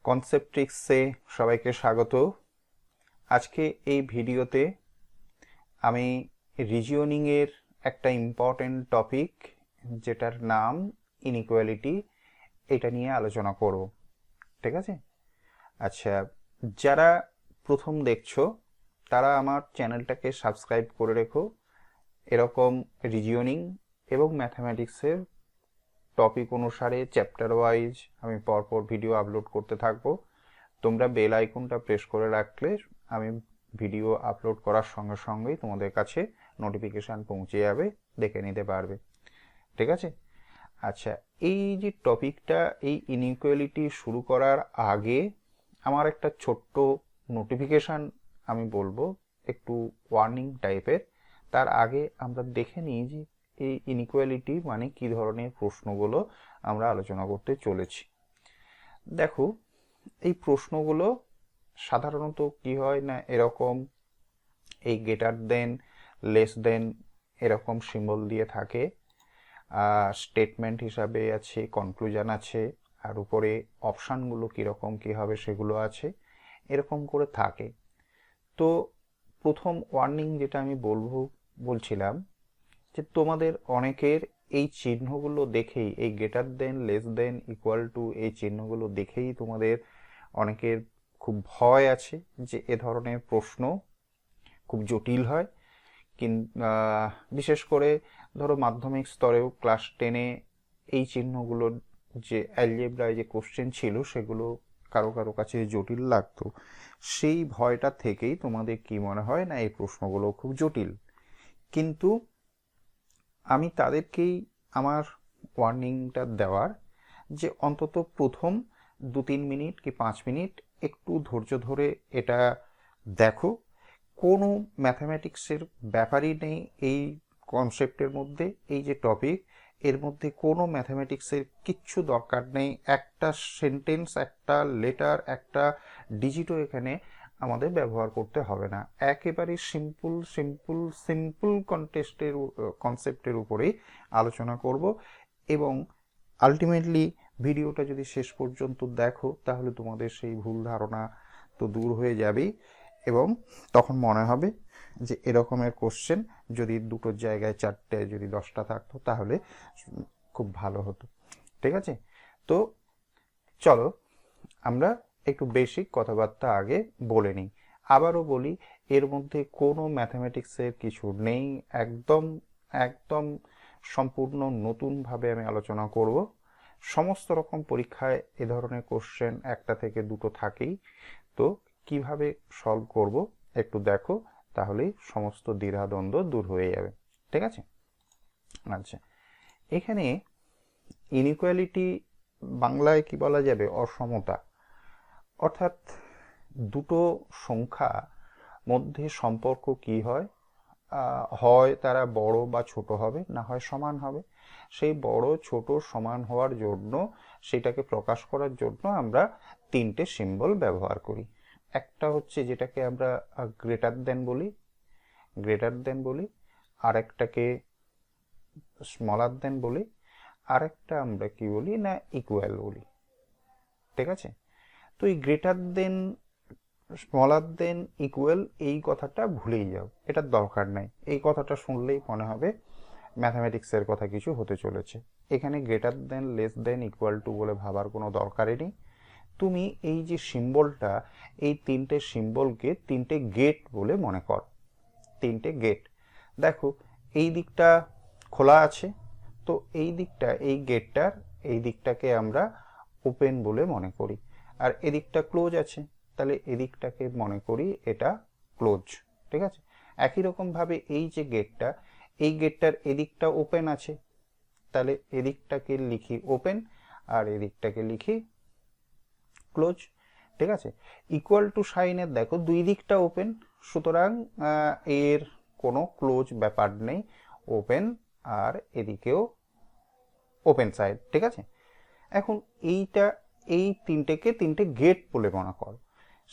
কনসেপ্ট্রিক্সে সবাইকে স্বাগত। আজকে এই ভিডিওতে আমি রিজিওনিংয়ের একটা ইম্পর্টেন্ট টপিক যেটার নাম ইনইকুয়ালিটি, এটা নিয়ে আলোচনা করব। ঠিক আছে? আচ্ছা, যারা প্রথম দেখছো তারা আমার চ্যানেলটাকে সাবস্ক্রাইব করে রেখো। এরকম রিজিওনিং এবং ম্যাথামেটিক্সের টপিক অনুসারে চ্যাপ্টার ওয়াইজ আমি পরপর ভিডিও আপলোড করতে থাকবো। তোমরা বেল আইকনটা প্রেস করে রাখলে আমি ভিডিও আপলোড করার সঙ্গে সঙ্গেই তোমাদের কাছে নোটিফিকেশান পৌঁছে যাবে, দেখে নিতে পারবে। ঠিক আছে? আচ্ছা, এই যে টপিকটা, এই ইনইকুয়ালিটি শুরু করার আগে আমার একটা ছোট্ট নোটিফিকেশান আমি বলবো, একটু ওয়ার্নিং টাইপের। তার আগে আমরা দেখে নিই যে এই ইনইকুয়ালিটি মানে কি ধরনের প্রশ্নগুলো আমরা আলোচনা করতে চলেছি। দেখো, এই প্রশ্নগুলো সাধারণত কি হয় না, এরকম এই গ্রেটার দেন, লেস দেন এরকম সিম্বল দিয়ে থাকে। স্টেটমেন্ট হিসাবে আছে, কনক্লুশন আছে, আর উপরে অপশানগুলো কীরকম কী হবে সেগুলো আছে, এরকম করে থাকে। তো প্রথম ওয়ার্নিং যেটা আমি বলছিলাম যে তোমাদের অনেকের এই চিহ্নগুলো দেখেই, এই greater than, less than, equal to, এই চিহ্নগুলো দেখেই তোমাদের অনেকের খুব ভয় আছে যে এ ধরনের প্রশ্ন খুব জটিল হয়। বিশেষ করে ধরো মাধ্যমিক স্তরেও ক্লাস 10-এ এই চিহ্নগুলো যে অ্যালজেব্রায় যে কোশ্চেন ছিল সেগুলো কারো কারো কাছে জটিল লাগতো। সেই ভয়টা থেকেই তোমাদের কি মনে হয় না এই প্রশ্নগুলো খুব জটিল। কিন্তু আমি তাদেরকেই আমার ওয়ার্নিংটা দেওয়ার যে অন্তত প্রথম 2-3 মিনিট কি 5 মিনিট একটু ধৈর্য ধরে এটা দেখো। কোনো ম্যাথামেটিক্সের ব্যাপারই নেই এই কনসেপ্টের মধ্যে, এই যে টপিক, এর মধ্যে কোনো ম্যাথামেটিক্সের কিচ্ছু দরকার নেই। একটা সেন্টেন্স, একটা লেটার, একটা ডিজিটও এখানে আমাদের ব্যবহার করতে হবে না। একেবারে সিম্পল সিম্পল সিম্পল কনসেপ্টের উপরেই আলোচনা করব। এবং আলটিমেটলি ভিডিওটা যদি শেষ পর্যন্ত দেখো তাহলে তোমাদের সেই ভুল ধারণা তো দূর হয়ে যাবেই, এবং তখন মনে হবে যে এরকমের কোশ্চেন যদি দুটোর জায়গায় 4টে, যদি 10টা থাকতো তাহলে খুব ভালো হতো। ঠিক আছে? তো চলো আমরা একটু বেসিক কথাবার্তা আগে বলে নিই। আবারও বলি, এর মধ্যে কোনো ম্যাথামেটিক্সের কিছু নেই, একদম একদম সম্পূর্ণ নতুনভাবে আমি আলোচনা করব। সমস্ত রকম পরীক্ষায় এ ধরনের কোশ্চেন একটা থেকে দুটো থাকেই। তো কিভাবে সলভ করব একটু দেখো, তাহলেই সমস্ত দ্বিধাদ্বন্দ্ব দূর হয়ে যাবে। ঠিক আছে? আচ্ছা, এখানে ইনইকুয়ালিটি বাংলায় কি বলা যাবে? অসমতা। অর্থাৎ দুটো সংখ্যা মধ্যে সম্পর্ক কি হয়, হয় তারা বড় বা ছোট হবে, না হয় সমান হবে। সেই বড় ছোট সমান হওয়ার জন্য, সেটাকে প্রকাশ করার জন্য আমরা 3টে সিম্বল ব্যবহার করি। একটা হচ্ছে যেটাকে আমরা গ্রেটার দেন বলি, আরেকটাকে স্মলার দেন বলি, আরেকটা আমরা কি বলি না ইকুয়াল বলি। ঠিক আছে? তো এই গ্রেটার দেন, স্মলার দেন, ইকুয়াল, এই কথাটা ভুলেই যাও, এটার দরকার নাই। এই কথাটা শুনলেই মনে হবে ম্যাথামেটিক্সের কথা কিছু হতে চলেছে। এখানে greater than, less than, equal to বলে ভাবার কোনো দরকারই নেই। তুমি এই যে সিম্বলটা, এই 3টে সিম্বলকে 3টে গেট বলে মনে কর। 3টে গেট। দেখো, এই দিকটা খোলা আছে, তো এই দিকটা, এই গেটটার এই দিকটাকে আমরা ওপেন বলে মনে করি। আর এদিকটা ক্লোজ আছে, তাহলে এদিকটাকে মনে করি এটা ক্লোজ। ঠিক আছে? একই রকমভাবে এই যে গেটটা, এই গেটটার এদিকটা ওপেন আছে, তাহলে এদিকটাকে লিখি ওপেন আর এদিকটাকে লিখি ক্লোজ। ঠিক আছে? ইকুয়াল টু সাইনের দেখো দুই দিকটা ওপেন, সুতরাং এর কোনো ক্লোজ ব্যাপার নেই, ওপেন আর এদিকেও ওপেন সাইড। ঠিক আছে? এখন এই 3টে গেট বলে মনে কর।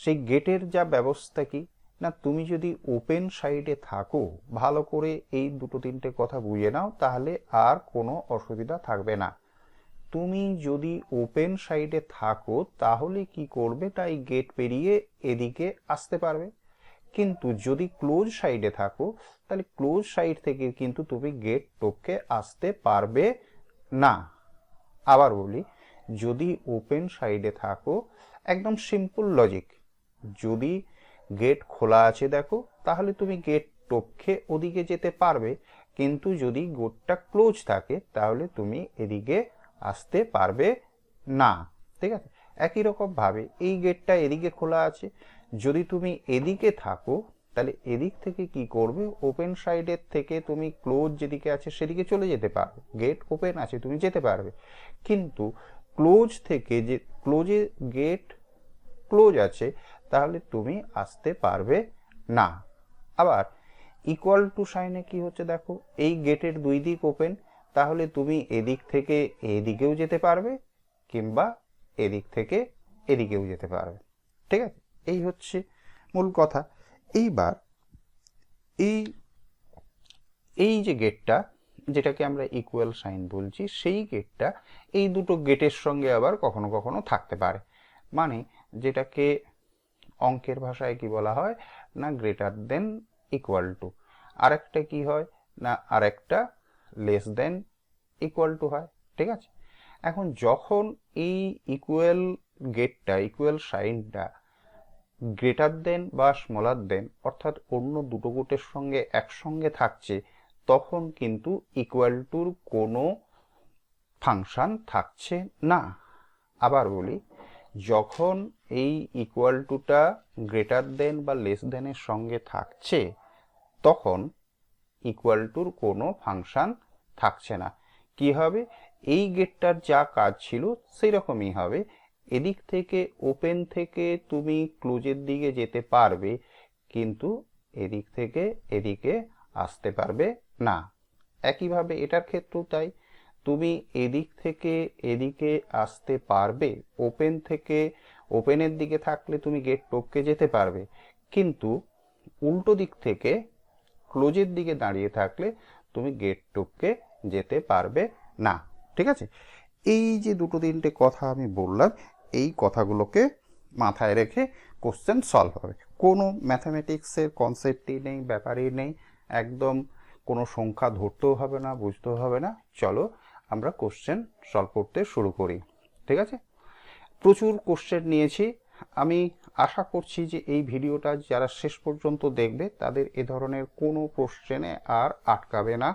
সেই গেটের যা ব্যবস্থা কি না, তুমি যদি ওপেন সাইডে থাকো, ভালো করে এই 2-3টে কথা বুঝে নাও, তাহলে আর কোনো অসুবিধা থাকবে না। তুমি যদি ওপেন সাইডে থাকো তাহলে কি করবে, তাই গেট পেরিয়ে এদিকে আসতে পারবে। কিন্তু যদি ক্লোজ সাইডে থাকো তাহলে ক্লোজ সাইড থেকে কিন্তু তুমি গেট টপকে আসতে পারবে না। আবার বলি, যদি ওপেন সাইডে থাকো, একদম সিম্পল লজিক, যদি গেট খোলা আছে দেখো তাহলে তুমি গেট টপকে ওদিকে যেতে পারবে, কিন্তু যদি গেটটা ক্লোজ থাকে তাহলে তুমি এদিকে আসতে পারবে না। ঠিক আছে, একই রকম ভাবে এই গেটটা এদিকে খোলা আছে, যদি তুমি এদিকে থাকো তাহলে এদিক থেকে কি করবে, ওপেন সাইডের থেকে তুমি ক্লোজ যেদিকে আছে সেদিকে চলে যেতে পারবে, গেট ওপেন আছে তুমি যেতে পারবে। কিন্তু ক্লোজ থেকে যে ক্লোজে গেট ক্লোজ আছে তাহলে তুমি আসতে পারবে না। আবার ইকুয়াল টু সাইনে কি হচ্ছে দেখো, এই গেটের দুই দিক ওপেন, তাহলে তুমি এদিক থেকে এদিকেও যেতে পারবে কিংবা এদিক থেকে এদিকেও যেতে পারবে। ঠিক আছে, এই হচ্ছে মূল কথা। এইবার এই যে গেটটা, যেটাকে আমরা ইকুয়াল সাইন বলছি, সেই গেটটা এই দুটো গেটের সঙ্গে আবার কখনো কখনো থাকতে পারে, মানে যেটাকে অঙ্কের ভাষায় কি বলা হয় না, গ্রেটার দেন ইকুয়াল টু। আরেকটা কি হয় না, আরেকটা লেস দেন ইকুয়াল টু হয়। ঠিক আছে, এখন যখন এই ইকুয়াল গেটটা, ইকুয়াল সাইনটা গ্রেটার দেন বা স্মলার দেন, অর্থাৎ অন্য দুটো গেটের সঙ্গে একসঙ্গে থাকছে, তখন কিন্তু ইকুয়াল টুর কোনো ফাংশন থাকছে না। আবার বলি, যখন এই ইকুয়াল টুটা গ্রেটার দেন বা লেস দেনের সঙ্গে থাকছে তখন ইকুয়াল টুর কোনো ফাংশন থাকছে না। কি হবে, এই গেটটার যা কাজ ছিল সেই রকমই হবে, এদিক থেকে ওপেন থেকে তুমি ক্লোজের দিকে যেতে পারবে, কিন্তু এদিক থেকে এদিকে আসতে পারবে না। একইভাবে এটার ক্ষেত্রেও তাই, তুমি এদিক থেকে এদিকে আসতে পারবে, ওপেন থেকে ওপেনের দিকে থাকলে তুমি গেট টপকে যেতে পারবে, কিন্তু উল্টো দিক থেকে ক্লোজের দিকে দাঁড়িয়ে থাকলে তুমি গেট টপকে যেতে পারবে না। ঠিক আছে, এই যে দুটো তিনটে কথা আমি বললাম, এই কথাগুলোকে মাথায় রেখে কোশ্চেন সলভ হবে। কোনো ম্যাথামেটিক্সের কনসেপ্টই নেই, ব্যাপারই নেই, একদম কোনো সংখ্যা ধরতেও হবে না, বুঝতেও হবে না। চলো আমরা কোশ্চেন সলভ করতে শুরু করি। ঠিক আছে, প্রচুর কোশ্চেন নিয়েছি, আমি আশা করছি যে এই ভিডিওটা যারা শেষ পর্যন্ত দেখবে তাদের এ ধরনের কোনো কোশ্চেনে আর আটকাবে না,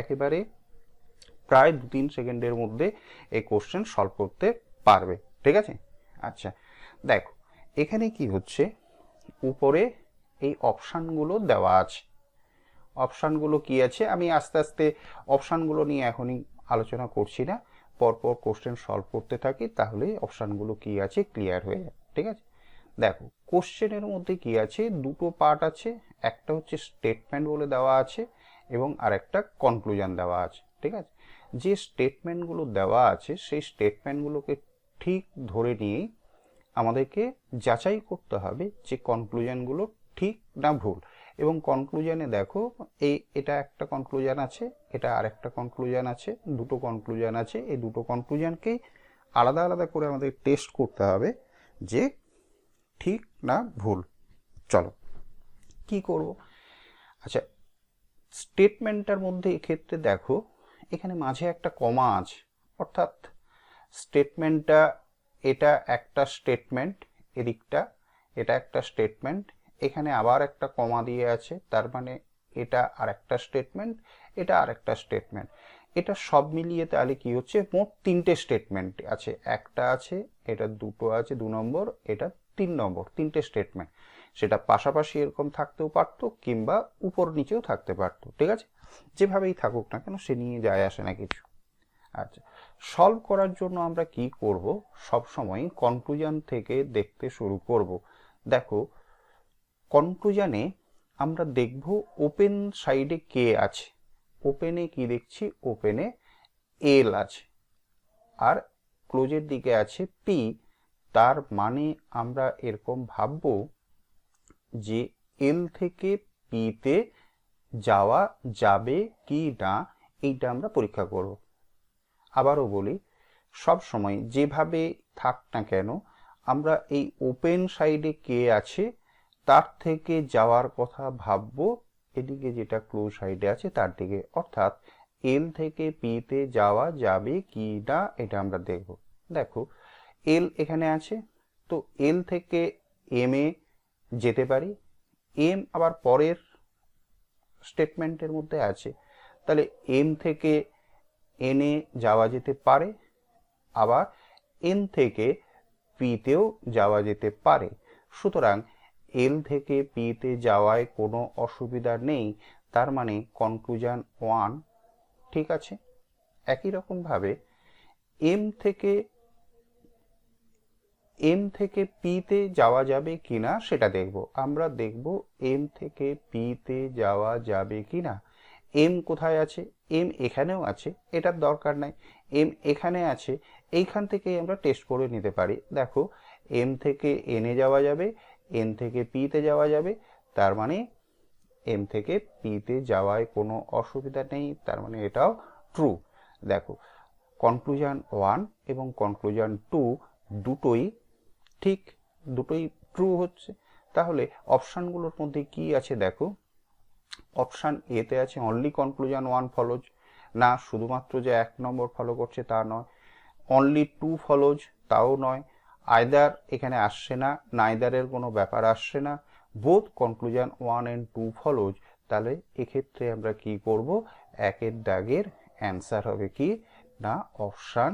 একেবারে প্রায় 2-3 সেকেন্ডের মধ্যে এই কোশ্চেন সলভ করতে পারবে। ঠিক আছে, আচ্ছা দেখো এখানে কি হচ্ছে, উপরে এই অপশানগুলো দেওয়া আছে। অপশানগুলো কি আছে আমি আস্তে আস্তে অপশানগুলো নিয়ে এখনই আলোচনা করছি না, পরপর কোশ্চেন সলভ করতে থাকি, তাহলে অপশানগুলো কি আছে ক্লিয়ার হয়ে যাবে। ঠিক আছে, দেখো কোশ্চেনের মধ্যে কি আছে, দুটো পার্ট আছে, একটা হচ্ছে স্টেটমেন্ট বলে দেওয়া আছে এবং আরেকটা কনক্লুশন দেওয়া আছে। ঠিক আছে, যে স্টেটমেন্টগুলো দেওয়া আছে সেই স্টেটমেন্টগুলোকে ঠিক ধরে নিয়েই আমাদেরকে যাচাই করতে হবে যে কনক্লুশনগুলো ঠিক না ভুল। এবং কনক্লুশনে দেখো এটা একটা কনক্লুশন আছে, এটা আরেকটা কনক্লুশন আছে, দুটো কনক্লুশন আছে, এই দুটো কনক্লুশনকেই আলাদা আলাদা করে আমাদের টেস্ট করতে হবে যে ঠিক না ভুল। চলো কি করব, আচ্ছা স্টেটমেন্টটার মধ্যে এক্ষেত্রে দেখো এখানে মাঝে একটা কমা আছে, অর্থাৎ স্টেটমেন্টটা, এটা একটা স্টেটমেন্ট, এদিকটা এটা একটা স্টেটমেন্ট, এখানে আবার একটা কমা দিয়ে আছে, তার মানে এটা আর একটা স্টেটমেন্ট, এটা আর একটা স্টেটমেন্ট, এটা সব মিলিয়ে তাহলে কি হচ্ছে, মোট 3টে স্টেটমেন্ট আছে, একটা আছে, এটা দুটো আছে 2 নম্বর, এটা 3 নম্বর, 3টে স্টেটমেন্ট। সেটা পাশাপাশি এরকম থাকতেও পারতো কিংবা উপর নিচেও থাকতে পারতো। ঠিক আছে, যেভাবেই থাকুক না কেন সে নিয়ে যায় আসে না কিছু। আচ্ছা, সলভ করার জন্য আমরা কি করব, সব সময় কনক্লুশন থেকে দেখতে শুরু করব। দেখো কনক্লুশনে আমরা দেখব ওপেন সাইডে কে আছে, ওপেনে কি দেখছি, ওপেনে এল আছে, আর ক্লোজের দিকে আছে পি, তার মানে আমরা এরকম ভাববো যে এল থেকে পিতে যাওয়া যাবে কি না, এইটা আমরা পরীক্ষা করব। আবারও বলি, সব সময় যেভাবে থাক না কেন আমরা এই ওপেন সাইডে কে আছে তার থেকে যাওয়ার কথা ভাববো এদিকে যেটা ক্লোজ সাইডে আছে তার দিকে, অর্থাৎ এল থেকে পি তে যাওয়া যাবে কি না এটা আমরা দেখব। দেখো এল এখানে আছে, তো এল থেকে এম এ যেতে পারি, এম আবার পরের স্টেটমেন্টের মধ্যে আছে, তাহলে এম থেকে এন এ যাওয়া যেতে পারে, আবার এন থেকে পি তেও যাওয়া যেতে পারে। সুতরাং এল থেকে পি তে যাওয়ায় কোনো অসুবিধা নেই, তার মানে কনক্লুশন 1 ঠিক আছে। একই রকম ভাবে এম থেকে পি তে যাওয়া যাবে কিনা সেটা দেখব। আমরা দেখব এম থেকে পি তে যাওয়া যাবে কিনা। এম কোথায় আছে? এম এখানেও আছে, এটার দরকার নাই। এম এখানে আছে, এইখান থেকে আমরা টেস্ট করে নিতে পারি। দেখো এম থেকে এন এ যাওয়া যাবে, এন থেকে পি তে যাওয়া যাবে, তার মানে এম থেকে পি তে যাওয়ায় কোনো অসুবিধা নেই, তার মানে এটাও ট্রু। দেখো কনক্লুশন 1 এবং কনক্লুশন 2 দুটোই ঠিক, দুটোই ট্রু হচ্ছে। তাহলে অপশানগুলোর মধ্যে কি আছে দেখো, অপশান এ তে আছে অনলি কনক্লুশন 1 ফলোজ, না শুধুমাত্র যে 1 নম্বর ফলো করছে তা নয়, অনলি 2 ফলোজ তাও নয়, আইদার এখানে আসছে না, নাইদারের কোনো ব্যাপার আসছে না, বোথ কনক্লুশন 1 and 2 ফলোজ। তাহলে এক্ষেত্রে আমরা কি করব, একের দাগের অ্যান্সার হবে কি না অপশান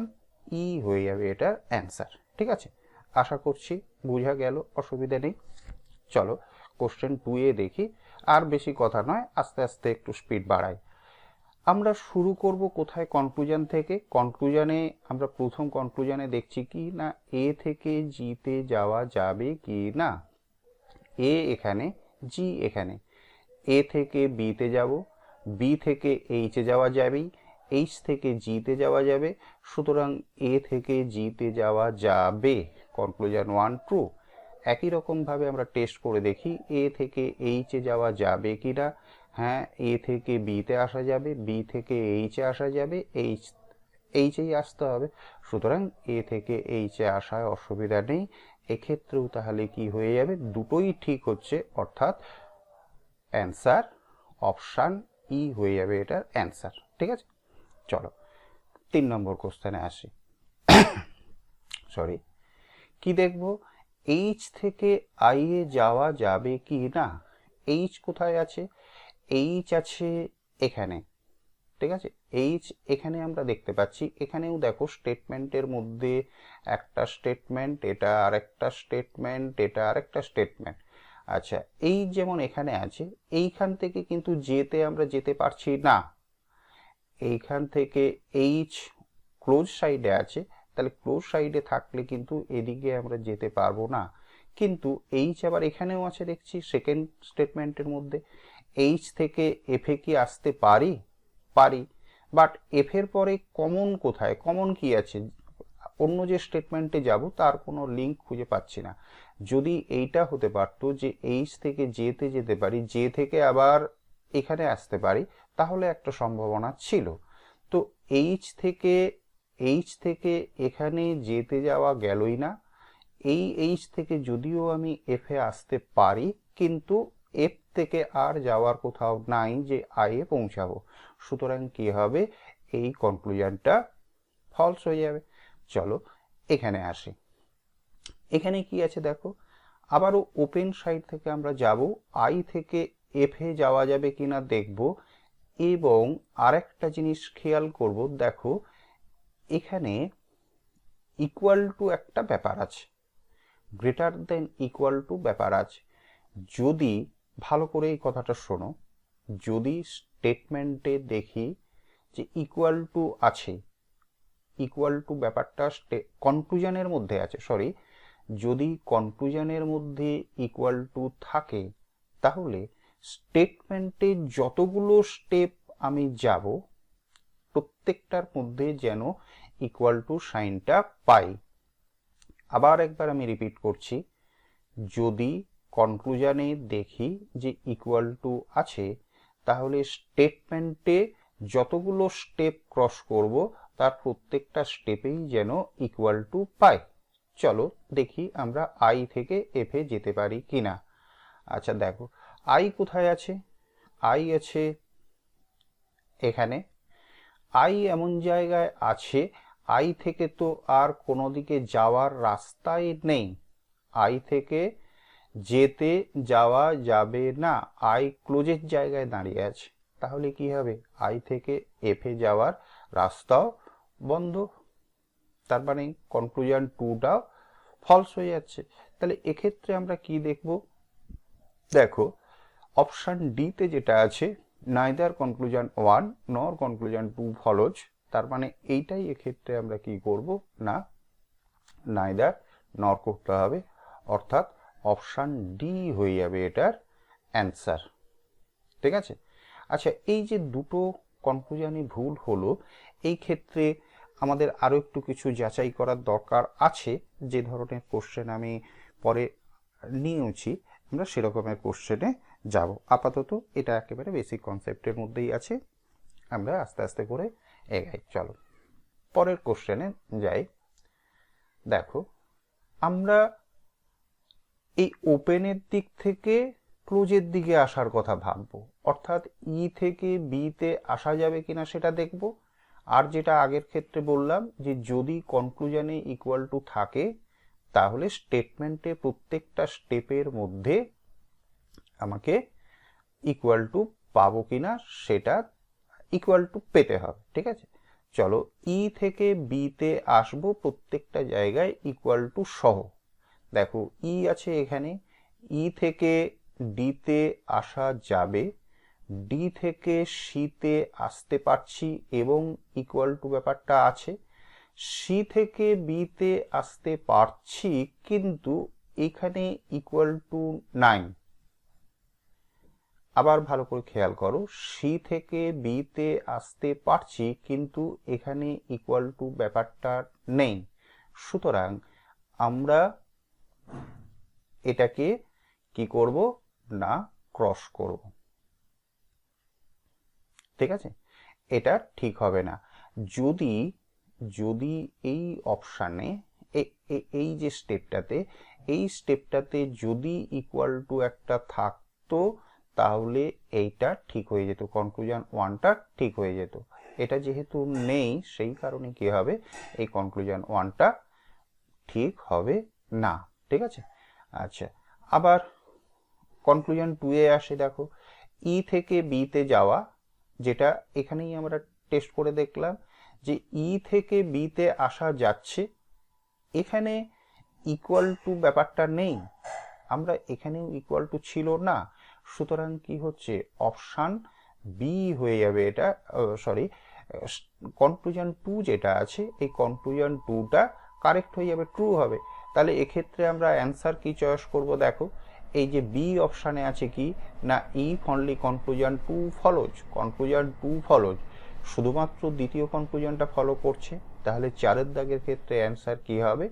ই হয়ে যাবে এটার অ্যান্সার। ঠিক আছে, আশা করছি বোঝা গেল, অসুবিধা নেই। চলো কোশ্চেন 2 এ দেখি, আর বেশি কথা নয়, আস্তে আস্তে একটু স্পিড বাড়াই। আমরা শুরু করব কোথায়, কনক্লুশন থেকে। কনক্লুশনে আমরা প্রথম কনক্লুশনে দেখছি কি না এ থেকে জি তে যাওয়া যাবে কি না। এ এখানে, জি এখানে, এ থেকে বি তে যাব, বি থেকে এইচ এ যাওয়া যাবেই, এইচ থেকে জি তে যাওয়া যাবে, সুতরাং এ থেকে জি তে যাওয়া যাবে, কনক্লুশন 1 ট্রু। একই রকম ভাবে আমরা টেস্ট করে দেখি এ থেকে এইচ এ যাওয়া যাবে কিনা। হ্যাঁ, এ থেকে বি তে আসা যাবে, বি থেকে এইচ এ আসা যাবে, এইচেই আসতে হবে, সুতরাং এ থেকে এইচ এ আসায় অসুবিধা নেই। এক্ষেত্রেও তাহলে কি হয়ে যাবে, দুটোই ঠিক হচ্ছে, অর্থাৎ অ্যান্সার অপশান ই হয়ে যাবে এটার অ্যান্সার। ঠিক আছে, চলো 3 নম্বর কোশ্চেনে আসি। সরি, কি দেখব, এইচ থেকে আই এ যাওয়া যাবে কি না। এইচ কোথায় আছে? এইচ আছে এখানে, ঠিক আছে, এইচ এখানে আমরা দেখতে পাচ্ছি। এখানেও দেখো স্টেটমেন্টের মধ্যে একটা স্টেটমেন্ট, এটা আরেকটা স্টেটমেন্ট, এটা আরেকটা স্টেটমেন্ট। আচ্ছা, এই যেমন এখানে আছে, এইখান থেকে কিন্তু যেতে আমরা যেতে পারছি না। এইখান থেকে এইচ ক্লোজ সাইডে আছে, তাহলে ক্লোজ সাইডে থাকলে কিন্তু এদিকে আমরা যেতে পারবো না। কিন্তু এইচ আবার এখানেও আছে দেখছি সেকেন্ড স্টেটমেন্টের মধ্যে। এইচ থেকে এফ এ কি আসতে পারি? পারি, বাট এফ এর পরে কমন কোথায়, কমন কি আছে? অন্য যে স্টেটমেন্টে যাব তার কোনো লিঙ্ক খুঁজে পাচ্ছি না। যদি এইটা হতে পারতো যে এইচ থেকে জে তে যেতে পারি, জে থেকে আবার এখানে আসতে পারি, তাহলে একটা সম্ভাবনা ছিল। তো এইচ থেকে এখানে যেতে যাওয়া গেলই না। এই এইচ থেকে যদিও আমি এফ এ আসতে পারি, কিন্তু এফ থেকে আর যাওয়ার কোথাও নাই যে আই এ পৌঁছাবো, সুতরাং কি হবে, এই কনক্লুশনটা ফলস হয়ে যাবে। চলো এখানে আসি। এখানে কি আছে দেখো, আবারও ওপেন সাইড থেকে আমরা যাব, আই থেকে এফ এ যাওয়া যাবে কিনা দেখব, এবং আরেকটা জিনিস খেয়াল করব, দেখো এখানে ইকুয়াল টু একটা ব্যাপার আছে, গ্রেটার দেন ইকুয়াল টু ব্যাপার আছে। যদি ভালো করে এই কথাটা শোনো, যদি স্টেটমেন্টে দেখি যে ইকুয়াল টু আছে, ইকুয়াল টু ব্যাপারটা কনক্লুশনের মধ্যে আছে, সরি, যদি কনক্লুশনের মধ্যে ইকুয়াল টু থাকে, তাহলে স্টেটমেন্টে যতগুলো স্টেপ আমি যাব প্রত্যেকটার মধ্যে যেন ইকুয়াল টু সাইনটা পাই। আবার একবার আমি রিপিট করছি, যদি কনক্লুশনে দেখি যে ইকুয়াল টু আছে, তাহলে স্টেটমেন্টে যতগুলো স্টেপ ক্রস করব তার প্রত্যেকটা স্টেপেই যেন ইকুয়াল টু পাই। চলো দেখি আমরা আই থেকে এফে যেতে পারি কিনা। আচ্ছা দেখো, আই কোথায় আছে? আই আছে এখানে। আই এমন জায়গায় আছে, আই থেকে তো আর কোনো দিকে যাওয়ার রাস্তাই নেই। আই থেকে যেতে যাওয়া যাবে না, আই ক্লোজের জায়গায় দাঁড়িয়ে আছে। তাহলে কি হবে? আই থেকে এফে যাওয়ার রাস্তাও বন্ধ, তার মানে কনক্লুশন টুটাও ফলস হয়ে যাচ্ছে। তাহলে এক্ষেত্রে আমরা কি দেখব? দেখো অপশান ডিতে যেটা আছে, নাইদার কনক্লুশন 1 নর কনক্লুশন 2 ফলোজ, তার মানে এইটাই এক্ষেত্রে আমরা কি করব না নাইদার নর করতে হবে, অর্থাৎ অপশান ডি হয়ে যাবে এটার অ্যান্সার। ঠিক আছে? আচ্ছা, এই যে দুটো কনক্লুশনই ভুল হলো, এই ক্ষেত্রে আমাদের আরও একটু কিছু যাচাই করার দরকার আছে। যে ধরনের কোশ্চেন আমি পরে নিয়েছি, আমরা সেরকমের কোশ্চেনে যাব। আপাতত এটা একেবারে বেসিক কনসেপ্টের মধ্যেই আছে, আমরা আস্তে আস্তে করে এগাই। চলো পরের কোশ্চেনে যাই। দেখো আমরা এই ওপেনের দিক থেকে ক্লোজের দিকে আসার কথা ভাববো, অর্থাৎ ই থেকে বিতে আসা যাবে কিনা সেটা দেখব। আর যেটা আগের ক্ষেত্রে বললাম যে যদি কনক্লুশনে ইকুয়াল টু থাকে, তাহলে স্টেটমেন্টে প্রত্যেকটা স্টেপের মধ্যে আমাকে ইকুয়াল টু পাবো কিনা সেটা ইকুয়াল টু পেতে হবে। ঠিক আছে? চলো ই থেকে বিতে আসবো প্রত্যেকটা জায়গায় ইকুয়াল টু সহ। দেখো ই আছে এখানে, ই থেকে ডিতে আসা যাবে, ডি থেকে সিতে আসতে পারছি এবং ইকুয়াল টু ব্যাপারটা আছে। সি থেকে বিতে আসতে পারছি, কিন্তু এখানে ইকুয়াল টু নাই। আবার ভালো করে খেয়াল করো, সি থেকে বিতে আসতে পারছি কিন্তু এখানে ইকুয়াল টু ব্যাপারটা নেই। সুতরাং আমরা এটাকে কি করব না ক্রস করব। ঠিক আছে? এটা ঠিক হবে না। যদি যদি এই অপশানে এই যে স্টেপটাতে যদি ইকুয়াল টু একটা থাকতো, তাহলে এইটা ঠিক হয়ে যেত, কনক্লুশন 1টা ঠিক হয়ে যেত। এটা যেহেতু নেই, সেই কারণে কি হবে, এই কনক্লুশন 1টা ঠিক হবে না। ঠিক আছে? আচ্ছা, আবার কনক্লুশন 2 এ আসে। দেখো ই থেকে বিতে যাওয়া, যেটা এখানেই আমরা টেস্ট করে দেখলাম যে ই থেকে বিতে আসা যাচ্ছে, এখানে ইকুয়াল টু ব্যাপারটা নেই, আমরা এখানেও ইকুয়াল টু ছিল না। সুতরাং কি হচ্ছে, অপশান বি হয়ে যাবে এটা, সরি কনক্লুশন 2 যেটা আছে, এই কনক্লুশন 2টা কারেক্ট হয়ে যাবে, ট্রু হবে। তাহলে এক্ষেত্রে আমরা অ্যান্সার কি চয়েস করব? দেখো এই যে বি অপশানে আছে কি না if only conclusion 2 follows, conclusion 2 follows, শুধুমাত্র দ্বিতীয় কনক্লুশনটা ফলো করছে। তাহলে 4এর দাগের ক্ষেত্রে অ্যান্সার কি হবে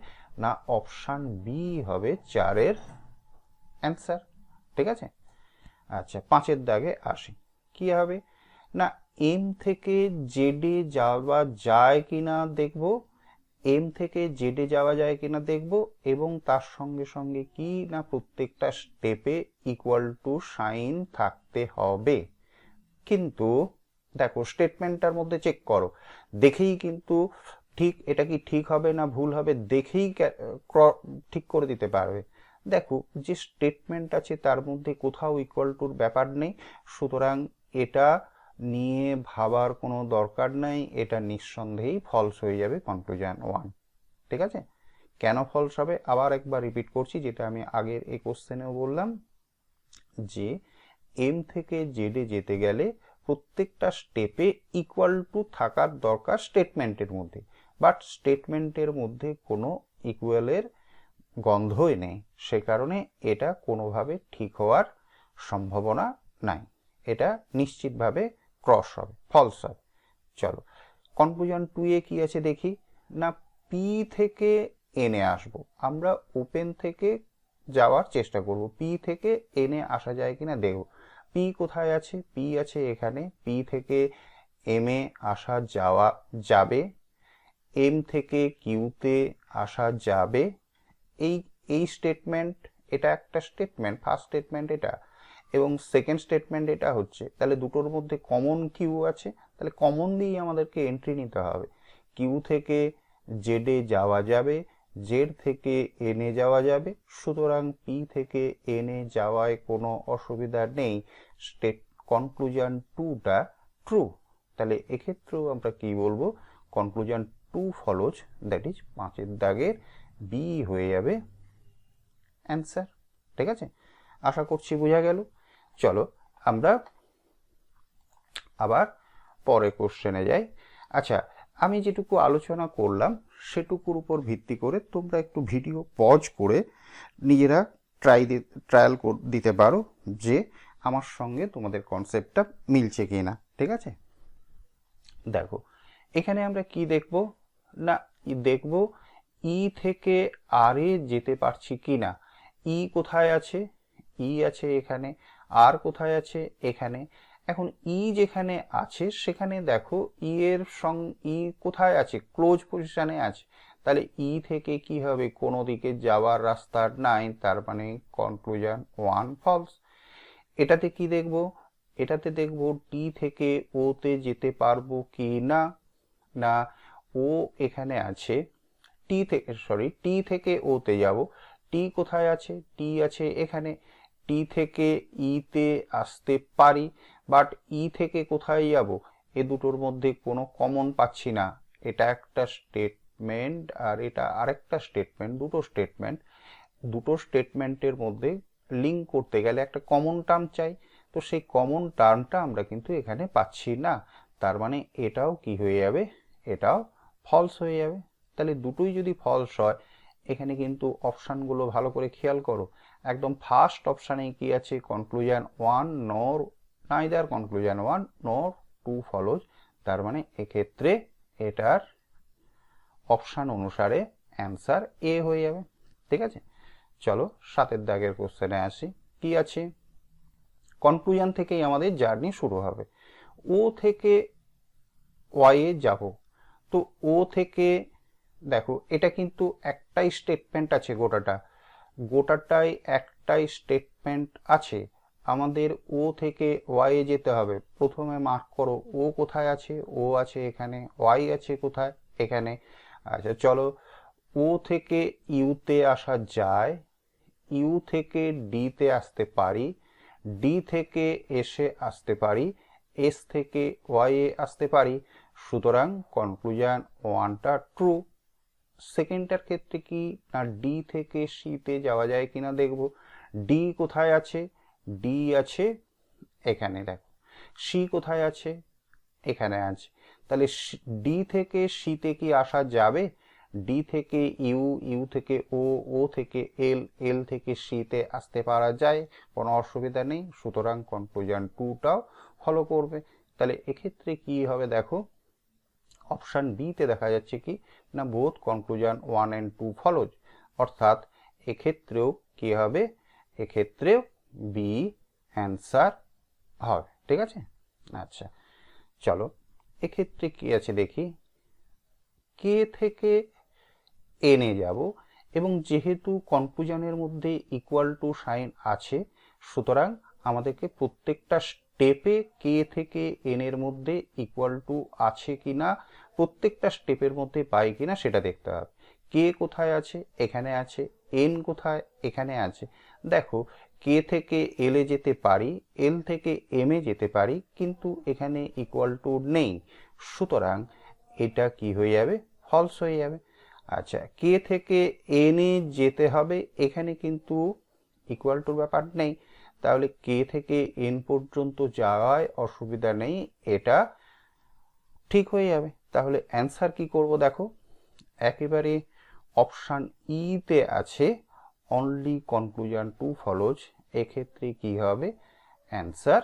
না অপশান বি হবে 4-এর অ্যান্সার। ঠিক আছে? আচ্ছা 5-এর দাগে আসি, কি হবে না এম থেকে জেডে যাওয়া যায় কিনা দেখব, এম থেকে জেডে যাওয়া যায় কিনা দেখব, এবং তার সঙ্গে সঙ্গে কি না প্রত্যেকটা স্টেপে ইকুয়াল টু সাইন থাকতে হবে। কিন্তু দেখো স্টেটমেন্টটার মধ্যে চেক করো, দেখেই কিন্তু ঠিক এটা কি ঠিক হবে না ভুল হবে দেখেই ঠিক করে দিতে পারবে। দেখো যে স্টেটমেন্ট আছে তার মধ্যে কোথাও ইকুয়াল টুর ব্যাপার নেই, সুতরাং এটা নিয়ে ভাবার কোনো দরকার নাই, এটা নিঃসন্দেহেই ফলস হয়ে যাবে কনক্লুশন 1। ঠিক আছে? কেন ফলস হবে আবার একবার রিপিট করছি, যেটা আমি আগের এই কোশ্চেনেও বললাম যে এম থেকে জেডে যেতে গেলে প্রত্যেকটা স্টেপে ইকুয়াল টু থাকার দরকার স্টেটমেন্টের মধ্যে, বাট স্টেটমেন্টের মধ্যে কোনো ইকুয়ালের গন্ধই নেই, সে কারণে এটা কোনোভাবে ঠিক হওয়ার সম্ভাবনা নাই, এটা নিশ্চিতভাবে ক্রস হবে, ফলস হবে। চলো কনক্লুশন 2 কি আছে দেখি না পি থেকে এনে আসবো, আমরা ওপেন থেকে যাওয়ার চেষ্টা করব, পি থেকে এনে আসা যায় কিনা দেখব। পি কোথায় আছে? পি আছে এখানে, পি থেকে এম এ আসা যাওয়া যাবে, এম থেকে কিউতে আসা যাবে। এই এই স্টেটমেন্ট, এটা একটা স্টেটমেন্ট, ফার্স্ট স্টেটমেন্ট এটা, এবং সেকেন্ড স্টেটমেন্ট এটা হচ্ছে। তাহলে দুটোর মধ্যে কমন কিউ আছে, তাহলে কমন দিয়েই আমাদেরকে এন্ট্রি নিতে হবে। কিউ থেকে জেডে যাওয়া যাবে, জেড থেকে এনে যাওয়া যাবে, সুতরাং পি থেকে এনে যাওয়ায় কোনো অসুবিধা নেই। স্টেট কনক্লুশন টুটা ট্রু। তাহলে এক্ষেত্রেও আমরা কি বলবো, conclusion two follows, that is 5 দাগের বি হয়ে যাবে অ্যান্সার। ঠিক আছে, আশা করছি বোঝা গেল। চলো আমরা আবার পরে কোশ্চেনে যাই। আচ্ছা, আমি যেটুকু আলোচনা করলাম সেটুকুর উপর ভিত্তি করে তোমরা একটু ভিডিও পজ করে নিজেরা ট্রায়াল দিতে পারো যে আমার সঙ্গে তোমাদের কনসেপ্টটা মিলছে কি না। ঠিক আছে, দেখো এখানে আমরা কি দেখব না, দেখব ই থেকে আর এ যেতে পারছি কি না। ই কোথায় আছে, ই আছে এখানে, আর কোথায় আছে এখানে। এখন ই যেখানে আছে সেখানে দেখো ই এর ই কোথায় আছে, ক্লোজ পজিশনে আছে। তাহলে ই থেকে কি হবে, কোনো দিকে যাওয়ার রাস্তা নাই, তার মানে কনক্লুশন 1 ফলস। এটাতে কি দেখব, এটাতে দেখব টি থেকে ও তে যেতে পারবো কি না, না ও এখানে আছে, টি থেকে ও তে যাব। টি কোথায় আছে, টি আছে এখানে, টি থেকে ই তে আসতে পারি, বাট ই থেকে কোথায় যাব, এ দুটোর মধ্যে কোনো কমন পাচ্ছি না। এটা একটা স্টেটমেন্ট আর এটা আরেকটা স্টেটমেন্ট, দুটো স্টেটমেন্টের মধ্যে লিঙ্ক করতে গেলে একটা কমন টার্ম চাই। তো সেই কমন টার্মটা আমরা কিন্তু এখানে পাচ্ছি না, তার মানে এটাও কি হয়ে যাবে, এটাও ফলস হয়ে যাবে। তাহলে দুটোই যদি ফলস হয়, এখানে কিন্তু অপশানগুলো ভালো করে খেয়াল করো। একদম ফার্স্ট অপশানে কি আছে, কনক্লুশন 1 নর নাইদার কনক্লুশন 1 নর 2 ফলোজ। তার মানে এক্ষেত্রে এটার অপশান অনুসারে অ্যান্সার এ হয়ে যাবে। ঠিক আছে, চলো 7 দাগের কোশ্চেনে আসি। কি আছে, কনক্লুশন থেকেই আমাদের জার্নি শুরু হবে। ও থেকে ওয়াই এ যাব, তো ও থেকে দেখো এটা কিন্তু একটাই স্টেটমেন্ট আছে, গোটাটাই একটাই স্টেটমেন্ট আছে। আমাদের ও থেকে ওয়াই এ যেতে হবে। প্রথমে মার্ক করো ও কোথায় আছে, ও আছে এখানে, ওয়াই আছে কোথায় এখানে। আচ্ছা চলো, ও থেকে ইউতে আসা যায়, ইউ থেকে ডিতে আসতে পারি, ডি থেকে এসে আসতে পারি, এস থেকে ওয়াই এ আসতে পারি, সুতরাং কনক্লুশন 1টা ট্রু। সেকেন্ডটার ক্ষেত্রে কি না, ডি থেকে সিতে যাওয়া যায় কিনা দেখব। ডি কোথায় আছে, ডি আছে এখানে, দেখো সি কোথায় আছে, এখানে আছে। তাহলে ডি থেকে সিতে কি আসা যাবে, ডি থেকে ইউ, ইউ থেকে ও, ও থেকে এল, এল থেকে সিতে আসতে পারা যায়, কোনো অসুবিধা নেই। সুতরাং কনক্লুশন 2টাও ফলো করবে। তাহলে এক্ষেত্রে কি হবে দেখো, অপশান বি তে দেখা যাচ্ছে কি না, বোথ কনক্লুশন 1 and 2 ফলোজ, অর্থাৎ এক্ষেত্রেও কি হবে, এক্ষেত্রেও বি অ্যান্সার হবে। ঠিক আছে, আচ্ছা চলো এক্ষেত্রে কি আছে দেখি। কে থেকে এনে যাব, এবং যেহেতু কনক্লুশনের মধ্যে ইকুয়াল টু সাইন আছে, সুতরাং আমাদেরকে প্রত্যেকটা স্টেপে কে থেকে এন এর মধ্যে ইকুয়াল টু আছে কিনা, প্রত্যেকটা স্টেপের মধ্যে পাই কিনা সেটা দেখতে হবে। কে কোথায় আছে, এখানে আছে, এন কোথায়, এখানে আছে। দেখো কে থেকে এল এ যেতে পারি, এল থেকে এম এ যেতে পারি, কিন্তু এখানে ইকুয়াল টু নেই, সুতরাং এটা কি হয়ে যাবে, ফলস হয়ে যাবে। আচ্ছা, কে থেকে এন এ যেতে হবে, এখানে কিন্তু ইকুয়াল টুর ব্যাপার নেই, তাহলে কে থেকে এন পর্যন্ত যাওয়ায় অসুবিধা নেই, এটা ঠিক হয়ে যাবে। তাহলে অ্যান্সার কি করব দেখো, একেবারে অপশান ই তে আছে অনলি কনক্লুশন 2 ফলোজ, এক্ষেত্রে কি হবে, অ্যান্সার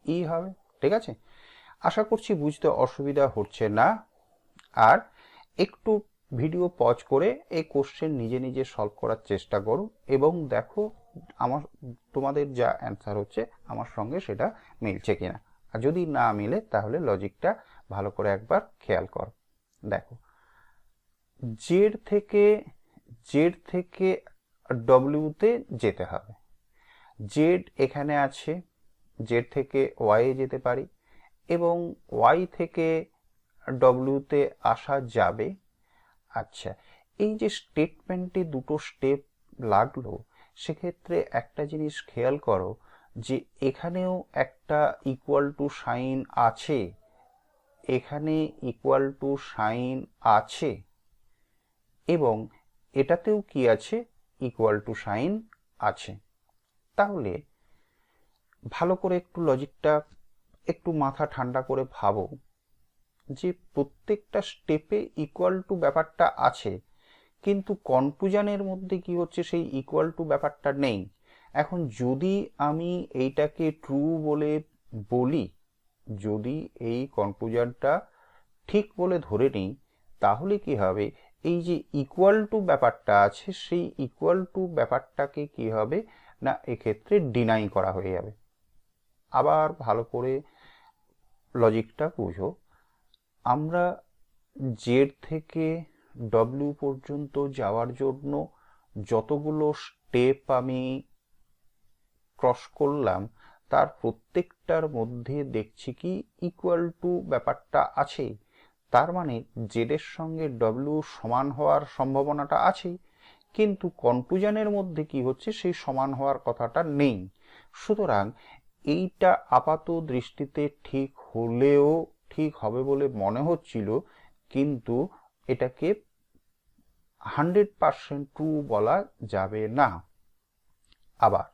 ই হবে। ঠিক আছে, আশা করছি বুঝতে অসুবিধা হচ্ছে না। আর একটু ভিডিও পজ করে এই কোশ্চেন নিজে নিজে সলভ করার চেষ্টা করো, এবং দেখো তোমাদের যা অ্যান্সার হচ্ছে আমার সঙ্গে সেটা মিলছে কিনা। আর যদি না মিলে তাহলে লজিকটা ভালো করে একবার খেয়াল করো। দেখো, জেড থেকে ডব্লিউতে যেতে হবে। জেড এখানে আছে, জেড থেকে ওয়াই এ যেতে পারি এবং ওয়াই থেকে ডব্লিউতে আসা যাবে। আচ্ছা, এই যে স্টেটমেন্টে দুটো স্টেপ লাগলো, সেক্ষেত্রে একটা জিনিস খেয়াল করো যে এখানেও একটা ইকুয়াল টু সাইন আছে, এখানে ইকুয়াল টু সাইন আছে এবং এটাতেও কি আছে, ইকুয়াল টু সাইন আছে। তাহলে ভালো করে একটু লজিকটা একটু মাথা ঠান্ডা করে ভাবো যে প্রত্যেকটা স্টেপে ইকুয়াল টু ব্যাপারটা আছে, কিন্তু কনক্লুশনের মধ্যে কি হচ্ছে, সেই ইকুয়াল টু ব্যাপারটা নেই। এখন যদি আমি এইটাকে ট্রু বলে বলি, যদি এই কনক্লুশনটা ঠিক বলে ধরে নিই, তাহলে কি হবে, এই যে ইকুয়াল টু ব্যাপারটা আছে, সেই ইকুয়াল টু ব্যাপারটাকে কি হবে না, এক্ষেত্রে ডিনাই করা হয়ে যাবে। আবার ভালো করে লজিকটা বুঝো, আমরা জেড থেকে ডব্লিউ পর্যন্ত যাওয়ার জন্য যতগুলো স্টেপ আমি ক্রস করলাম, তার প্রত্যেকটার মধ্যে দেখছি কি ইকুয়াল টু ব্যাপারটা আছে। তার মানে জেডের সঙ্গে ডব্লিউ সমান হওয়ার সম্ভাবনাটা আছে, কিন্তু কনক্লুশনের মধ্যে কি হচ্ছে, সেই সমান হওয়ার কথাটা নেই। সুতরাং এইটা আপাত দৃষ্টিতে ঠিক হলেও ঠিক হবে বলে মনে হচ্ছিল, কিন্তু এটাকে 100% ট্রু বলা যাবে না। আবার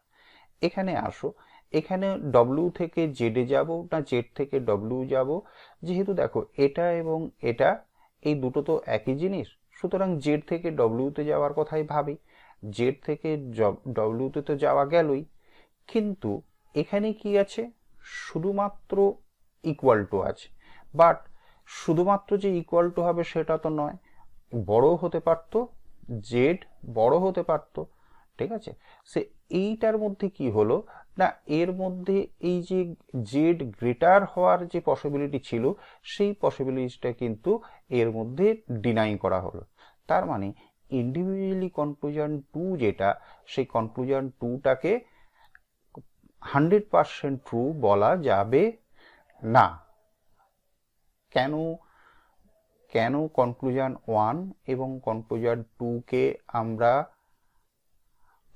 এখানে আসো, এখানে ডব্লিউ থেকে জেডে যাব না জেড থেকে ডব্লিউ যাব, যেহেতু দেখো এটা এবং এটা এই দুটো তো একই জিনিস, সুতরাং জেড থেকে ডব্লিউতে যাওয়ার কথাই ভাবি। জেড থেকে ডব্লিউতে তো যাওয়া গেলই, কিন্তু এখানে কি আছে, শুধুমাত্র ইকুয়াল টু আছে। বাট শুধুমাত্র যে ইকুয়াল টু হবে সেটা তো নয়, বড় হতে পারতো, জেড বড় হতে পারতো, ঠিক আছে। সে এইটার মধ্যে কি হলো না, এর মধ্যে এই যে জেড গ্রেটার হওয়ার যে পসিবিলিটি ছিল, সেই পসিবিলিটিটা কিন্তু এর মধ্যে ডিনাই করা হলো। তার মানে ইন্ডিভিজুয়ালি কনক্লুশন টু যেটা, সেই কনক্লুশন টুটাকে 100% ট্রু বলা যাবে না। কেন কেন কনক্লুশন ওয়ান এবং কনক্লুশন টুকে আমরা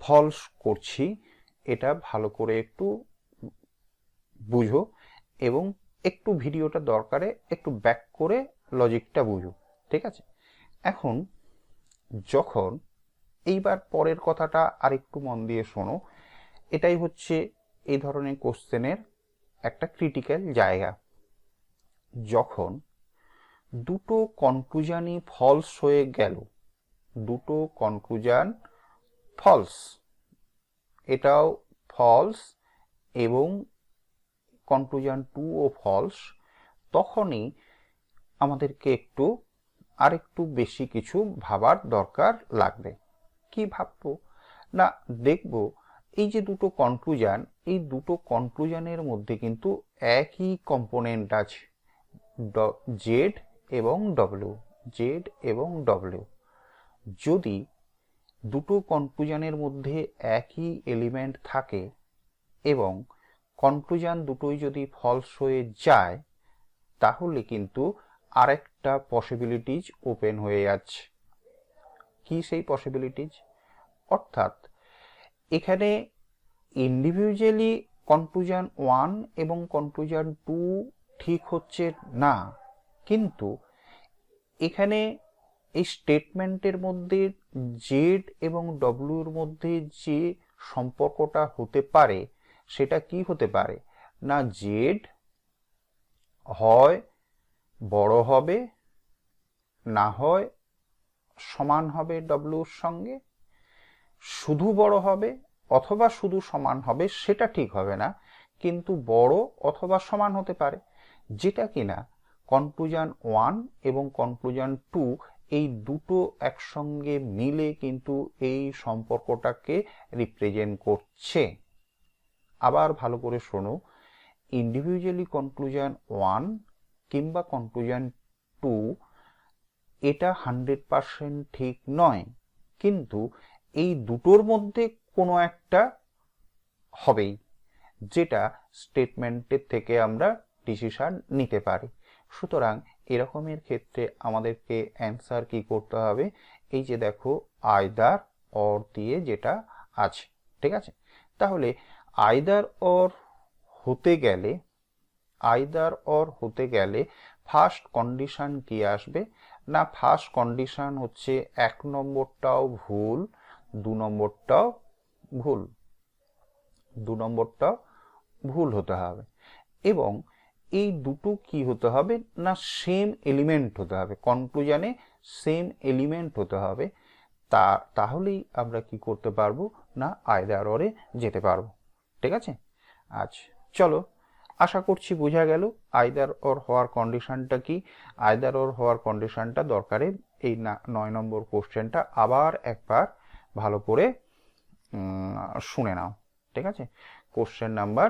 ফলস করছি, এটা ভালো করে একটু বুঝো এবং একটু ভিডিওটা দরকারে একটু ব্যাক করে লজিকটা বুঝো, ঠিক আছে। এখন যখন এইবার পরের কথাটা আরেকটু মন দিয়ে শোনো, এটাই হচ্ছে এই ধরনের কোশ্চেনের একটা ক্রিটিক্যাল জায়গা। যখন দুটো কনক্লুশনই ফলস হয়ে গেল, দুটো কনক্লুশন ফলস, এটাও ফলস এবং কনক্লুশন টু ও ফলস, তখনই আমাদেরকে আরেকটু বেশি কিছু ভাবার দরকার লাগবে। কি ভাববো না, দেখব এই যে দুটো কনক্লুশন, এই দুটো কনক্লুশনের মধ্যে কিন্তু একই কম্পোনেন্ট আছে, জেড এবং ডব্লিউ, জেড এবং ডব্লিউ। যদি দুটো কনক্লুশনের মধ্যে একই এলিমেন্ট থাকে এবং কনক্লুশন দুটোই যদি ফলস হয়ে যায়, তাহলে কিন্তু আরেকটা পসিবিলিটিজ ওপেন হয়ে যাচ্ছে। কি সেই পসিবিলিটিজ? অর্থাৎ এখানে ইন্ডিভিজুয়ালি কনক্লুশন ওয়ান এবং কনক্লুশন টু ঠিক হচ্ছে না, কিন্তু এখানে এই স্টেটমেন্টের মধ্যে জেড এবং ডব্লিউর মধ্যে যে সম্পর্কটা হতে পারে, সেটা কি হতে পারে না, জেড হয় বড় হবে, না হয় সমান হবে ডব্লিউর সঙ্গে। শুধু বড় হবে অথবা শুধু সমান হবে সেটা ঠিক হবে না, কিন্তু বড় অথবা সমান হতে পারে, যেটা কিনা কনক্লুশন ওয়ান এবং কনক্লুশন টু এই দুটো একসঙ্গে মিলে কিন্তু এই সম্পর্কটাকে রিপ্রেজেন্ট করছে। আবার ভালো করে শোনো, ইন্ডিভিজুয়ালি কনক্লুশন ওয়ান কিংবা কনক্লুশন টু এটা 100% ঠিক নয়, কিন্তু এই দুটোর মধ্যে কোনো একটা হবেই, যেটা স্টেটমেন্টের থেকে আমরা ডিসিশন নিতে পারি। সুতরাং এরকমের ক্ষেত্রে আমাদেরকে অ্যান্সার কি করতে হবে, এই যে দেখো আইদার অর দিয়ে যেটা আছে, ঠিক আছে। তাহলে আইদার অর হতে গেলে ফার্স্ট কন্ডিশন কি আসবে না, ফার্স্ট কন্ডিশন হচ্ছে 1 নম্বরটাও ভুল, 2 নম্বরটাও ভুল হতে হবে, এবং এই দুটো কি হতে হবে না সেম এলিমেন্ট হতে হবে, কনক্লুশনে সেম এলিমেন্ট হতে হবে। তাহলেই আমরা কি করতে পারবো না আইদার অরে যেতে পারবো, ঠিক আছে। আচ্ছা চলো, আশা করছি বোঝা গেল আইদার অর হওয়ার কন্ডিশনটা কি। আইদার অর হওয়ার কন্ডিশনটা দরকারে এই 9 নম্বর কোশ্চেনটা আবার একবার ভালো করে শুনে নাও, ঠিক আছে। কোশ্চেন নাম্বার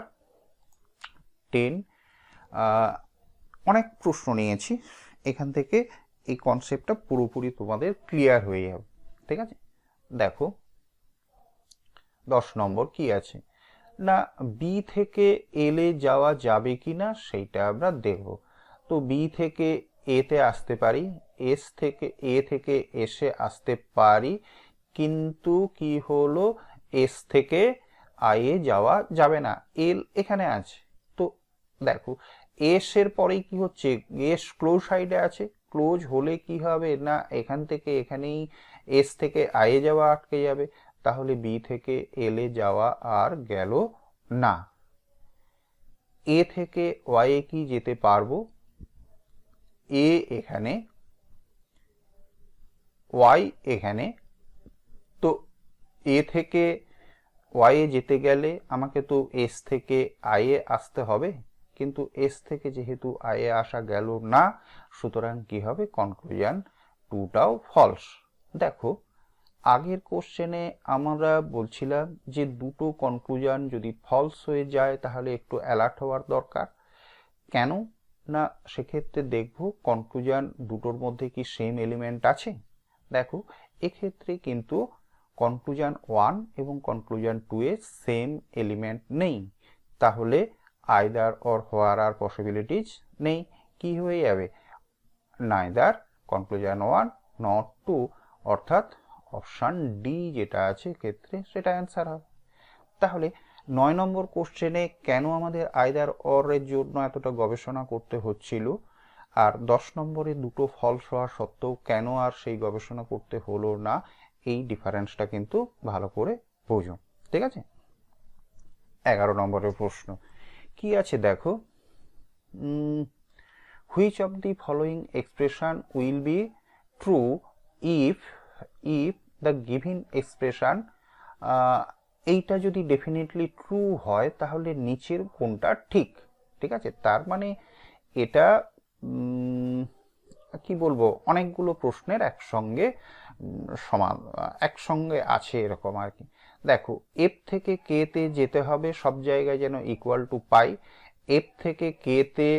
10, অনেক প্রশ্ন নিয়েছি, এখান থেকে এই কনসেপ্টটা পুরোপুরি তোমাদের ক্লিয়ার হয়ে যাবে, ঠিক আছে। দেখো 10 নম্বর কি আছে না, বি থেকে এলে যাওয়া যাবে কি না সেইটা আমরা দেখব। তো বি থেকে এতে আসতে পারি, এ থেকে এসে আসতে পারি, কিন্তু কি হলো এস থেকে আইয়ে যাওয়া যাবে না, এল এখানে আছে। তো দেখো এস এর পরেই কি হচ্ছে, এস ক্লোজ সাইডে আছে, ক্লোজ হলে কি হবে না এখান থেকে এখানেই এস থেকে আইয়ে যাওয়া আটকে যাবে, তাহলে বি থেকে এলে যাওয়া আর গেল না। এ থেকে ওয়াই কি যেতে পারবো, এ এখানে, ওয়াই এখানে, তো এ থেকে ওয়াই এ যেতে গেলে আমাকে তো এস থেকে আই এ আসতে হবে, কিন্তু এস থেকে যেহেতু আই এ আসা গেল না, সুতরাং কি হবে কনক্লুশন 2টাও ফলস। দেখো আগের কোশ্চেনে আমরা বলছিলাম যে দুটো কনক্লুশন যদি ফলস হয়ে যায় তাহলে একটু অ্যালার্ট হওয়ার দরকার। কেন না সেক্ষেত্রে দেখব কনক্লুশন দুটোর মধ্যে কি সেম এলিমেন্ট আছে। দেখো এক্ষেত্রে কিন্তু কনক্লুশন 1 এবং কনক্লুশন 2 এর সেম এলিমেন্ট নেই, তাহলে আইদার অর হওয়ার আর পসিবিলিটিজ নেই, কি হয়ে যাবে নাইদার কনক্লুশন 1 নট 2, অর্থাৎ অপশন ডি যেটা আছে ক্ষেত্রে সেটা অ্যান্সার হবে। তাহলে 9 নম্বর কোশ্চেনে কেন আমাদের আইদার অর এর জন্য এতটা গবেষণা করতে হচ্ছিল, আর 10 নম্বরে দুটো ফলস হওয়া সত্ত্বেও কেন আর সেই গবেষণা করতে হলো না, এই ডিফারেন্সটা কিন্তু ভালো করে বুঝুন, ঠিক আছে। 11 নম্বরের প্রশ্ন কি আছে দেখো, which of the following expression will be true if the given expression, এইটা যদি ডেফিনেটলি ট্রু হয় তাহলে নিচের কোনটা ঠিক, ঠিক আছে। তার মানে এটা কি বলবো অনেকগুলো প্রশ্নের একসঙ্গে আছে এরকম আর কি। দেখো এফ থেকে কে তে যেতে হবে সব জায়গায় যেন ইকুয়াল টু পাই, এফ থেকে কে তে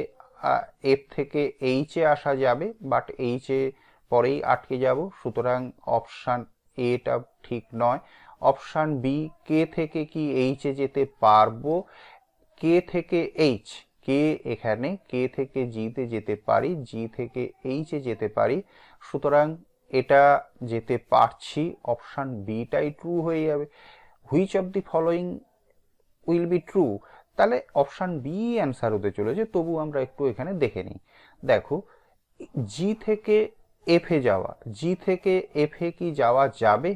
এফ থেকে এইচে আসা যাবে, বাট এইচে পরেই আটকে যাব, সুতরাং অপশান এটা ঠিক নয়। অপশান বি কে থেকে কি এইচে যেতে পারবো, কে থেকে এইচ, কে এখানে, কে থেকে জিতে যেতে পারি, জি থেকে এইচে যেতে পারি, সুতরাং এটা যেতে পারছি, অপশান বিটাই ট্রু হয়ে যাবে। Which of the following will be true, তাহলে অপশান বি অ্যান্সার হতে চলেছে। তবু আমরা একটু এখানে দেখে নিই। দেখো জি থেকে এফে যাওয়া, জি থেকে এফে কি যাওয়া যাবে,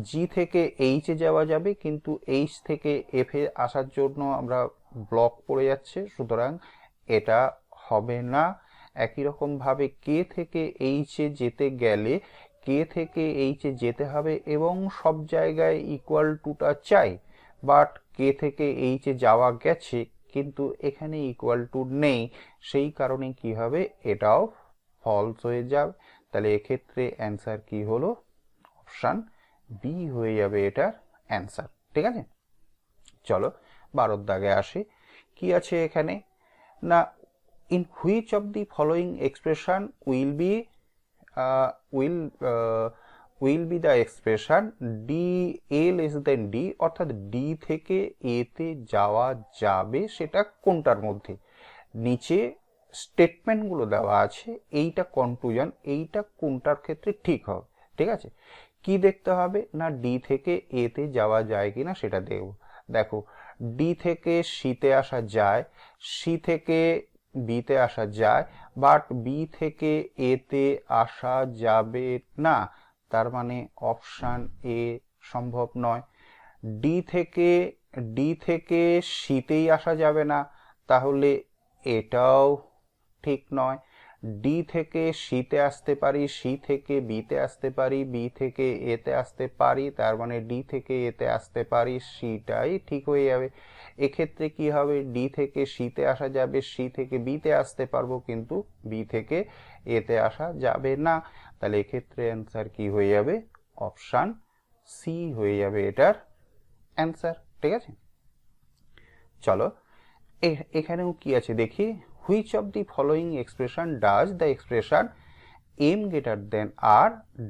জি থেকে এইচে যাওয়া যাবে, কিন্তু এইচ থেকে এফে আসার জন্য আমরা ব্লক পড়ে যাচ্ছে, সুতরাং এটা হবে না। একই রকম ভাবে কে থেকে এইচে যেতে গেলে কে থেকে এইচে যেতে হবে এবং সব জায়গায় ইকুয়াল টুটা চাই, বাট কে থেকে এইচে যাওয়া গেছে কিন্তু এখানে ইকুয়াল টু নেই, সেই কারণে কি হবে এটাও ফলস হয়ে যাবে। তাহলে এক্ষেত্রে অ্যান্সার কি হলো, অপশান বি হয়ে যাবে এটার অ্যান্সার, ঠিক আছে। চলো 12 দাগে আসি, কি আছে এখানে না, in which of the following expression will be will be the expression D A less than D, অর্থাৎ ডি থেকে এতে যাওয়া যাবে সেটা কোনটার মধ্যে। নিচে স্টেটমেন্টগুলো দেওয়া আছে, এইটা কনক্লুশন, এইটা কোনটার ক্ষেত্রে ঠিক হবে। ঠিক আছে, কি দেখতে হবে না ডি থেকে এতে যাওয়া যায় কিনা সেটা দেখব। দেখো ডি থেকে সিতে আসা যায়, সি থেকে বিতে আসা যায়, বাট বি থেকে এতে আসা যাবে না, তার মানে অপশান এ সম্ভব নয়। ডি থেকে সিতেই আসা যাবে না, তাহলে এটাও ঠিক নয়। ডি থেকে সিতে আসতে পারি, সি থেকে বিতে আসতে পারি, বি থেকে এতে আসতে পারি, তার মানে ডি থেকে এতে আসতে পারি, সিটাই ঠিক হয়ে যাবে। এক্ষেত্রে কি হবে, ডি থেকে সিতে আসা যাবে, সি থেকে বিতে আসতে পারবো, কিন্তু বি থেকে এতে আসা যাবে না। তাহলে এক্ষেত্রে অ্যান্সার কি হয়ে যাবে, অপশান সি হয়ে যাবে এটার অ্যান্সার। ঠিক আছে, চলো এখানেও কি আছে দেখি। Which of the following expression does the expression m greater than r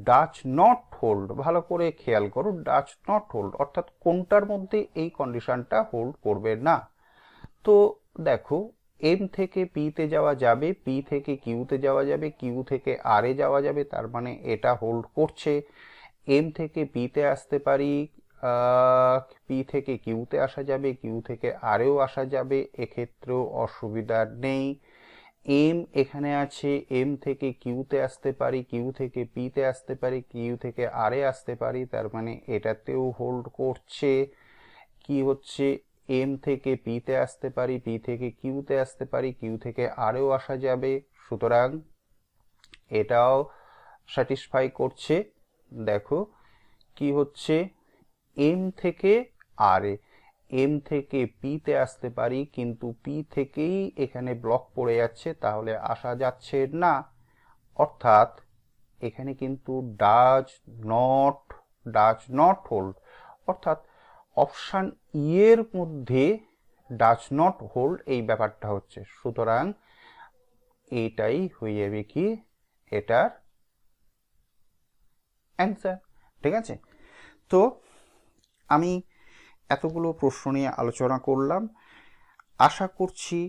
does not hold. ভালো করে খেয়াল করো, ডাজ নট হোল্ড অর্থাৎ কোনটার মধ্যে এই কন্ডিশনটা হোল্ড করবে না। তো দেখো এম থেকে পিতে যাওয়া যাবে, পি থেকে কিউতে যাওয়া যাবে, কিউ থেকে আর এ যাওয়া যাবে, তার মানে এটা হোল্ড করছে। এম থেকে পিতে আসতে পারি, পি থেকে কিউতে আসা যাবে, কিউ থেকে আরেও আসা যাবে, এক্ষেত্রেও অসুবিধা নেই। এম এখানে আছে, এম থেকে কিউতে আসতে পারি, কিউ থেকে পিতে আসতে পারি, কিউ থেকে আরে আসতে পারি, তার মানে এটাতেও হোল্ড করছে। কি হচ্ছে, এম থেকে পিতে আসতে পারি, পি থেকে কিউতে আসতে পারি, কিউ থেকে আরেও আসা যাবে, সুতরাং এটাও স্যাটিসফাই করছে। দেখো কি হচ্ছে, এম থেকে আরে, এম থেকে পিতে আসতে পারি, কিন্তু পি থেকেই এখানে ব্লক পড়ে যাচ্ছে, তাহলে আসা যাচ্ছে না। অর্থাৎ এখানে কিন্তু ডাজ নট হোল্ড, অর্থাৎ অপশান ই এর মধ্যে ডাজ নট হোল্ড এই ব্যাপারটা হচ্ছে, সুতরাং এইটাই হয়ে যাবে কি এটার অ্যান্সার। ঠিক আছে, তো আমি এতগুলো প্রশ্ন নিয়ে আলোচনা করলাম। আশা করছি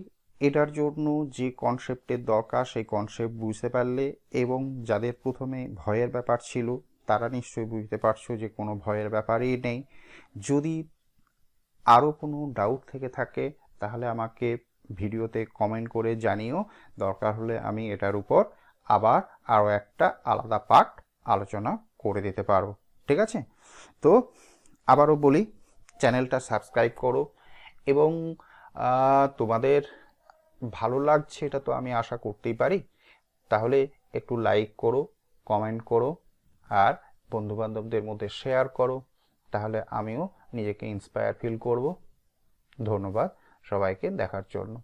এটার জন্য যে কনসেপ্টের দরকার সেই কনসেপ্ট বুঝতে পারলে, এবং যাদের প্রথমে ভয়ের ব্যাপার ছিল তারা নিশ্চয়ই বুঝতে পারছো যে কোনো ভয়ের ব্যাপারই নেই। যদি আরও কোনো ডাউট থেকে থাকে তাহলে আমাকে ভিডিওতে কমেন্ট করে জানিও, দরকার হলে আমি এটার উপর আবার আরও একটা আলাদা পার্ট আলোচনা করে দিতে পারবো। ঠিক আছে, তো আবারও বলি, চ্যানেলটা সাবস্ক্রাইব করো, এবং তোমাদের ভালো লাগছে এটা তো আমি আশা করতেই পারি, তাহলে একটু লাইক করো, কমেন্ট করো, আর বন্ধুবান্ধবদের মধ্যে শেয়ার করো, তাহলে আমিও নিজেকে ইন্সপায়ার ফিল করব। ধন্যবাদ সবাইকে দেখার জন্য।